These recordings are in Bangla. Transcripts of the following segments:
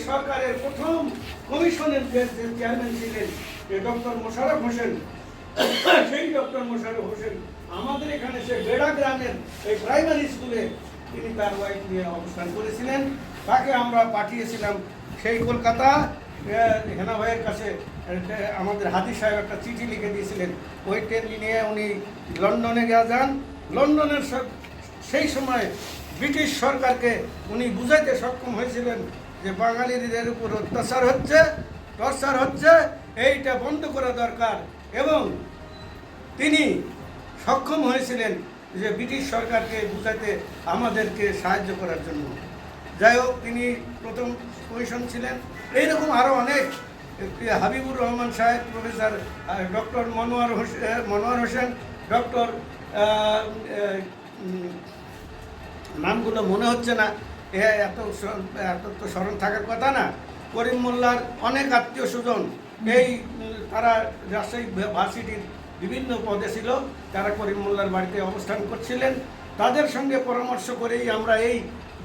সরকারের প্রথম কমিশনের যে চেয়ারম্যান ছিলেন ডক্টর মোশাররফ হোসেন, সেই ডক্টর মোশাররফ হোসেন আমাদের এখানে সে বেড়া গ্রামের এই প্রাইমারি স্কুলে তিনি তার ওয়াইফ নিয়ে অবস্থান করেছিলেন। তাকে আমরা পাঠিয়েছিলাম সেই কলকাতা হেনা ভাইয়ের কাছে। আমাদের হাদি সাহেব একটা চিঠি লিখে দিয়েছিলেন, ওই ট্রেন নিয়ে উনি লন্ডনে যান। লন্ডনের সেই সময় ব্রিটিশ সরকারকে উনি বুঝাইতে সক্ষম হয়েছিলেন যে বাঙালিদের উপর অত্যাচার হচ্ছে, টর্চার হচ্ছে, এইটা বন্ধ করা দরকার। এবং তিনি সক্ষম হয়েছিলেন যে ব্রিটিশ সরকারকে বুঝাইতে আমাদেরকে সাহায্য করার জন্য। যাই হোক, তিনি প্রথম কমিশন ছিলেন। এইরকম আরও অনেক, হাবিবুর রহমান সাহেব, professor doctor Monowar Hossain, doctor নামগুলো মনে হচ্ছে না, এত তো স্মরণ থাকার কথা না। করিম মোল্লার অনেক আত্মীয় স্বজন, এই তারা রাজশাহী ভার্সিটির বিভিন্ন পদে ছিল, তারা করিম মোল্লার বাড়িতে অবস্থান করছিলেন। তাদের সঙ্গে পরামর্শ করেই আমরা এই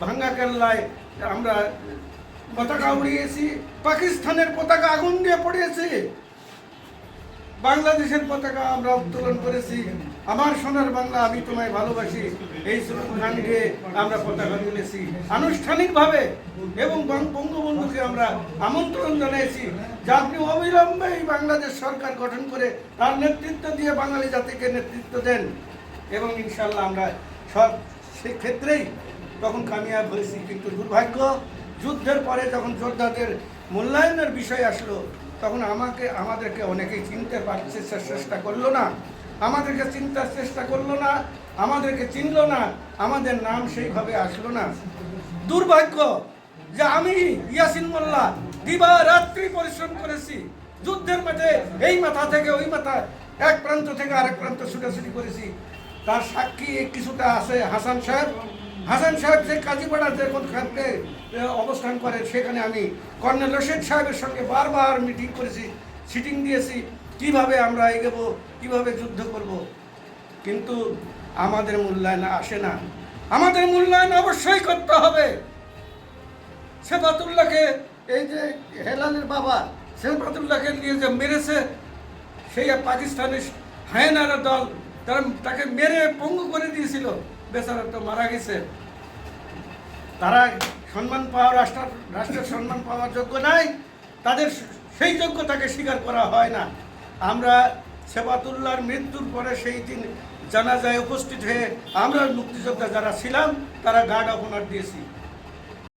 ভাঙ্গা কেল্লায় আমরা পতাকা উড়িয়েছি, পাকিস্তানের পতাকা আগুন দিয়ে পড়িয়েছি, বাংলাদেশের পতাকা আমরা উত্তোলন করেছি। আমার সোনার বাংলা আমি তোমায় ভালোবাসি, এই স্লোগান দিয়ে আমরা পতাকা তুলেছি আনুষ্ঠানিকভাবে। এবং বঙ্গবন্ধুকে আমরা আমন্ত্রণ জানিয়েছি যে আপনি অবিলম্বে এই বাংলাদেশ সরকার গঠন করে তার নেতৃত্ব দিয়ে বাঙালি জাতিকে নেতৃত্ব দেন। এবং ইনশাল্লাহ আমরা সব ক্ষেত্রেই তখন কামিয়াব হয়েছি। কিন্তু দুর্ভাগ্য, যুদ্ধের পরে যখন যোদ্ধাদের মূল্যায়নের বিষয় আসলো, তখন আমাদেরকে অনেকেই চিনতে পারছে, চেষ্টা করলো না, আমাদেরকে চিন্তার চেষ্টা করলো না, আমাদেরকে চিনলো না, আমাদের নাম সেইভাবে আসলো না। দুর্ভাগ্য যে আমি ইয়াসিন মোল্লা দিবারাত্রি পরিশ্রম করেছি যুদ্ধের মাঠে, এই মাথা থেকে ওই মাথা, এক প্রান্ত থেকে আরেক প্রান্ত ছুটাছুটি করেছি। তার সাক্ষী কিছুটা আছে হাসান সাহেব যে কাজীপাড়াতে অবস্থান করে, সেখানে আমি কর্নেল রশিদ সাহেবের সঙ্গে বারবার মিটিং করেছি, সিটিং দিয়েছি, কিভাবে আমরা এগোবো, কিভাবে যুদ্ধ করব। কিন্তু আমাদের মূল্যায়ন আসে না। আমাদের মূল্যায়ন অবশ্যই করতে হবে। সেফাতুল্লাহকে, এই যে হেলালের বাবা সেফাতুল্লাহকে নিয়ে যে মেরেছে, সেই পাকিস্তানের হায়নারা দল তাকে মেরে পঙ্গু করে দিয়েছিল, বেচারা তো মারা গেছে। তারা সম্মান পাওয়া, রাষ্ট্রের সম্মান পাওয়ার যোগ্য নাই, তাদের সেই যোগ্যতাকে স্বীকার করা হয় না। আমরা সেফাতুল্লাহর মৃত্যুর পরে সেই দিন জানাজায় উপস্থিত হয়ে আমরা মুক্তিযোদ্ধা যারা ছিলাম তারা গার্ড অফ অনার দিয়েছি।